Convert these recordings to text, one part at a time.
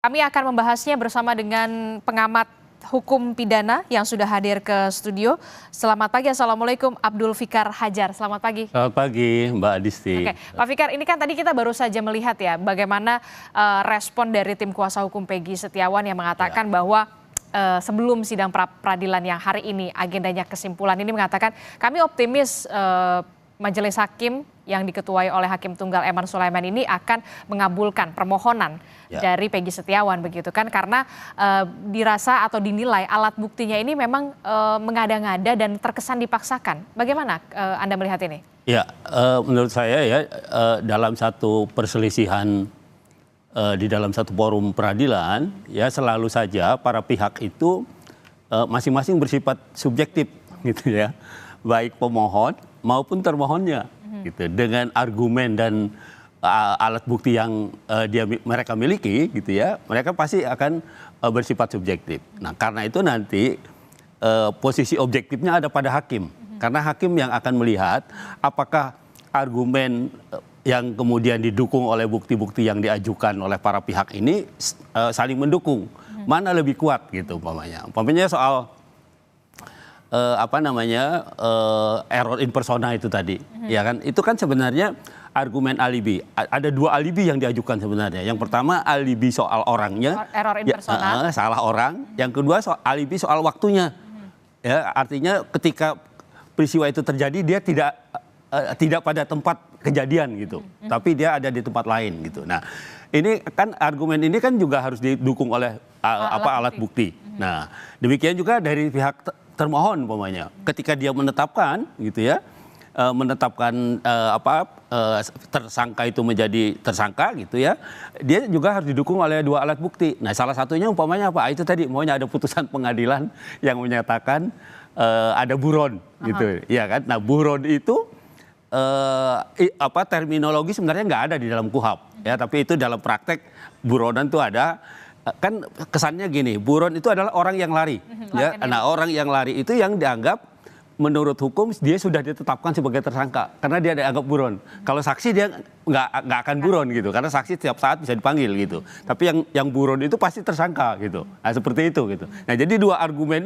Kami akan membahasnya bersama dengan pengamat hukum pidana yang sudah hadir ke studio. Selamat pagi, Assalamualaikum Abdul Fikar Hajar. Selamat pagi. Selamat pagi Mbak Adisti. Oke, Pak Fikar, ini kan tadi kita baru saja melihat ya bagaimana respon dari tim kuasa hukum Peggy Setiawan yang mengatakan bahwa sebelum sidang peradilan yang hari ini agendanya kesimpulan ini mengatakan kami optimis majelis hakim yang diketuai oleh Hakim Tunggal Eman Sulaiman ini akan mengabulkan permohonan dari Peggy Setiawan begitu kan, karena dirasa atau dinilai alat buktinya ini memang mengada-ngada dan terkesan dipaksakan. Bagaimana Anda melihat ini? Ya, menurut saya ya dalam satu perselisihan di dalam satu forum peradilan ya selalu saja para pihak itu masing-masing bersifat subjektif gitu ya, baik pemohon maupun termohonnya gitu, dengan argumen dan alat bukti yang mereka miliki gitu ya, mereka pasti akan bersifat subjektif. Nah, karena itu nanti posisi objektifnya ada pada hakim, karena hakim yang akan melihat apakah argumen yang kemudian didukung oleh bukti-bukti yang diajukan oleh para pihak ini saling mendukung, mana lebih kuat gitu umpamanya soal error in persona itu tadi, ya kan? Itu kan sebenarnya argumen alibi. Ada dua alibi yang diajukan sebenarnya. Yang pertama alibi soal orangnya, error in persona, salah orang. Yang kedua alibi soal waktunya. Ya, artinya ketika peristiwa itu terjadi dia tidak pada tempat kejadian gitu, tapi dia ada di tempat lain gitu. Nah, ini kan argumen ini kan juga harus didukung oleh alat bukti. Nah, demikian juga dari pihak termohon umpamanya, ketika dia menetapkan gitu ya, tersangka itu menjadi tersangka gitu ya, dia juga harus didukung oleh dua alat bukti. Nah, salah satunya umpamanya apa? Itu tadi maunya ada putusan pengadilan yang menyatakan ada buron gitu, ya kan? Nah, buron itu terminologi sebenarnya nggak ada di dalam KUHP ya, tapi itu dalam praktek buronan itu ada. Kan kesannya gini, buron itu adalah orang yang lari, ya. Nah, orang yang lari itu yang dianggap menurut hukum dia sudah ditetapkan sebagai tersangka karena dia dianggap buron. Kalau saksi dia nggak akan buron gitu, karena saksi setiap saat bisa dipanggil gitu. Tapi yang buron itu pasti tersangka gitu. Nah, seperti itu gitu. Nah, jadi dua argumen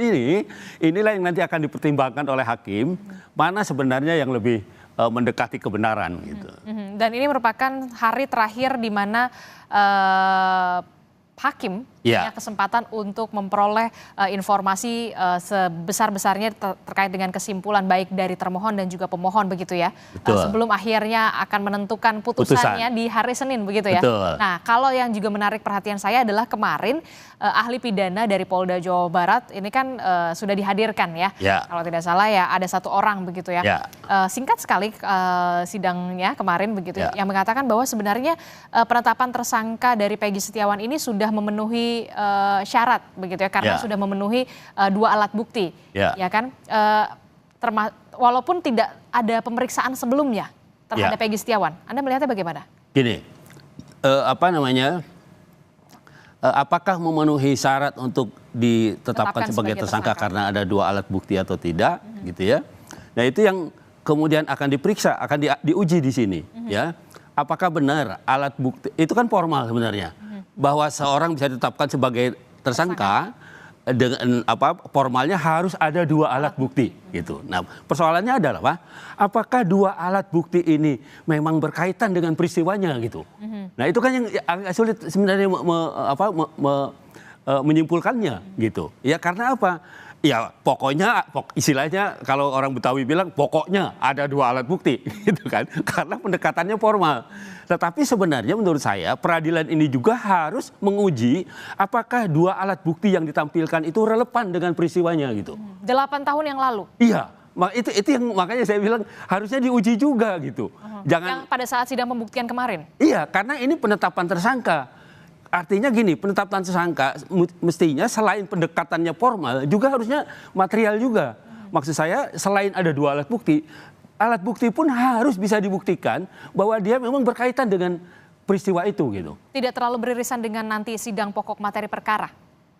inilah yang nanti akan dipertimbangkan oleh hakim, mana sebenarnya yang lebih mendekati kebenaran gitu. Dan ini merupakan hari terakhir di mana hakim punya kesempatan untuk memperoleh informasi sebesar-besarnya terkait dengan kesimpulan baik dari termohon dan juga pemohon begitu ya. Sebelum akhirnya akan menentukan putusannya di hari Senin begitu ya. Betul. Nah, kalau yang juga menarik perhatian saya adalah kemarin ahli pidana dari Polda Jawa Barat ini kan sudah dihadirkan ya. Kalau tidak salah ya ada satu orang begitu ya. Singkat sekali sidangnya kemarin begitu yang mengatakan bahwa sebenarnya penetapan tersangka dari Peggy Setiawan ini sudah memenuhi syarat begitu ya, karena sudah memenuhi dua alat bukti, ya kan, walaupun tidak ada pemeriksaan sebelumnya terhadap Peggy Setiawan. Anda melihatnya bagaimana? Gini, apakah memenuhi syarat untuk ditetapkan sebagai tersangka karena ada dua alat bukti atau tidak, gitu ya? Nah, itu yang kemudian akan diperiksa, akan diuji di sini, ya. Apakah benar alat bukti itu kan formal sebenarnya, bahwa seorang bisa ditetapkan sebagai tersangka dengan formalnya harus ada dua alat bukti gitu. Nah, persoalannya adalah apakah dua alat bukti ini memang berkaitan dengan peristiwanya gitu. Nah, itu kan yang agak sulit sebenarnya menyimpulkannya gitu. Ya karena apa? Ya pokoknya istilahnya kalau orang Betawi bilang pokoknya ada dua alat bukti gitu kan, karena pendekatannya formal. Tetapi sebenarnya menurut saya peradilan ini juga harus menguji apakah dua alat bukti yang ditampilkan itu relevan dengan peristiwanya gitu. 8 tahun yang lalu. Iya, itu yang makanya saya bilang harusnya diuji juga gitu. Jangan yang pada saat sidang pembuktian kemarin. Iya, karena ini penetapan tersangka. Artinya gini, penetapan tersangka mestinya selain pendekatannya formal juga harusnya material juga. Maksud saya selain ada dua alat bukti pun harus bisa dibuktikan bahwa dia memang berkaitan dengan peristiwa itu gitu. Tidak terlalu beririsan dengan nanti sidang pokok materi perkara.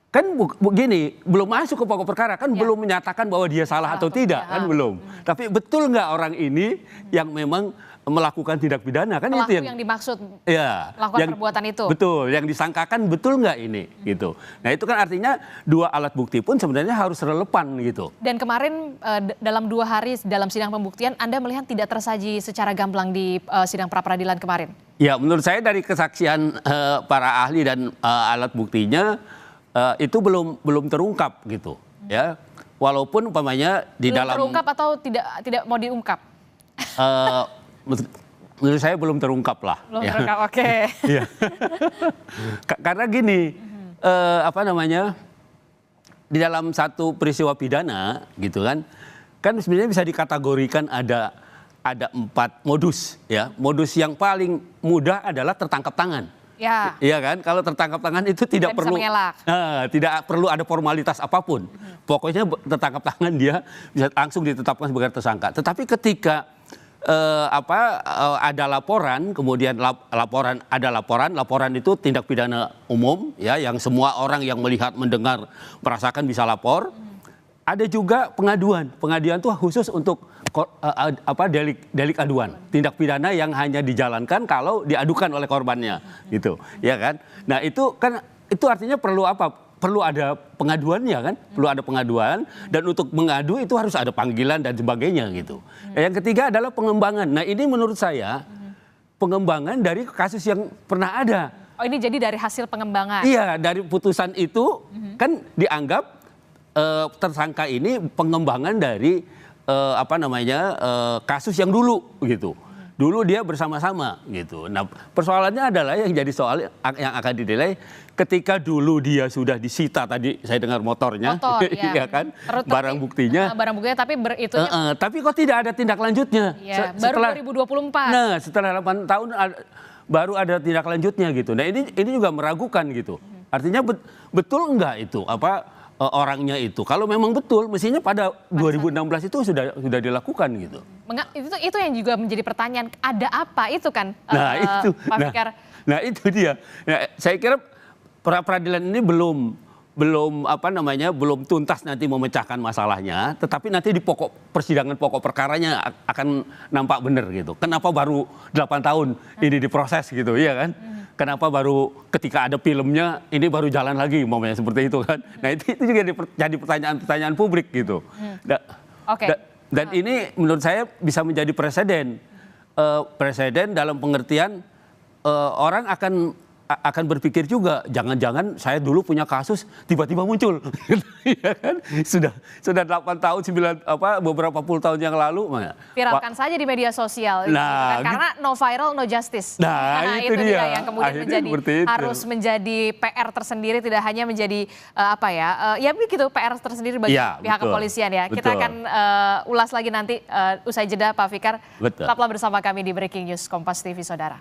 Kan begini, belum masuk ke pokok perkara, kan belum menyatakan bahwa dia salah atau tidak, kan belum. Tapi betul nggak orang ini yang memang melakukan tindak pidana kan pelaku itu yang dimaksud ya, melakukan perbuatan itu. Betul, yang disangkakan betul nggak ini gitu. Nah itu kan artinya dua alat bukti pun sebenarnya harus relevan gitu. Dan kemarin dalam 2 hari dalam sidang pembuktian Anda melihat tidak tersaji secara gamblang di sidang pra-peradilan kemarin? Ya menurut saya dari kesaksian para ahli dan alat buktinya itu belum terungkap gitu ya. Walaupun umpamanya di belum dalam terungkap atau tidak mau diungkap? Menurut saya belum terungkap lah. Belum terungkap, oke. Iya. Karena gini, di dalam satu peristiwa pidana gitu kan sebenarnya bisa dikategorikan ada 4 modus ya. Modus yang paling mudah adalah tertangkap tangan. Ya. Iya kan? Kalau tertangkap tangan itu tidak perlu ada formalitas apapun. Pokoknya tertangkap tangan dia bisa langsung ditetapkan sebagai tersangka. Tetapi ketika ada laporan, kemudian laporan itu tindak pidana umum ya, yang semua orang yang melihat, mendengar, merasakan bisa lapor. Ada juga pengaduan itu khusus untuk delik aduan, tindak pidana yang hanya dijalankan kalau diadukan oleh korbannya, gitu, ya kan? Nah itu artinya perlu ada pengaduannya kan, perlu ada pengaduan, dan untuk mengadu itu harus ada panggilan dan sebagainya gitu. Yang ketiga adalah pengembangan. Nah ini menurut saya pengembangan dari kasus yang pernah ada. Oh ini jadi dari hasil pengembangan? Iya, dari putusan itu kan dianggap tersangka ini pengembangan dari kasus yang dulu gitu. Dulu dia bersama-sama gitu. Nah persoalannya adalah yang jadi soal yang akan dinilai ketika dulu dia sudah disita, tadi saya dengar motornya, ya kan, barang buktinya. Barang buktinya tapi kok tidak ada tindak lanjutnya. Ya, baru 2024. Nah setelah 8 tahun baru ada tindak lanjutnya gitu. Nah ini juga meragukan gitu. Artinya betul enggak itu orangnya itu? Kalau memang betul, mestinya pada 2016 itu sudah dilakukan gitu. Itu yang juga menjadi pertanyaan, ada apa itu kan, Pak Fikar? Nah itu dia. Nah, saya kira pra-peradilan ini belum tuntas nanti memecahkan masalahnya, tetapi nanti di persidangan pokok perkaranya akan nampak benar gitu. Kenapa baru 8 tahun ini diproses gitu, iya kan? Kenapa baru ketika ada filmnya ini baru jalan lagi, momennya seperti itu kan? Nah itu juga jadi pertanyaan publik gitu. Dan ini menurut saya bisa menjadi presiden dalam pengertian orang akan berpikir juga, jangan-jangan saya dulu punya kasus tiba-tiba muncul, ya kan? Sudah 8 tahun, beberapa puluh tahun yang lalu, viralkan saja di media sosial, karena no viral no justice. Nah itu dia yang kemudian harus menjadi PR tersendiri, tidak hanya menjadi begitu PR tersendiri bagi pihak kepolisian ya. Kita akan ulas lagi nanti usai jeda, Pak Fikar. Tetaplah bersama kami di Breaking News Kompas TV, saudara.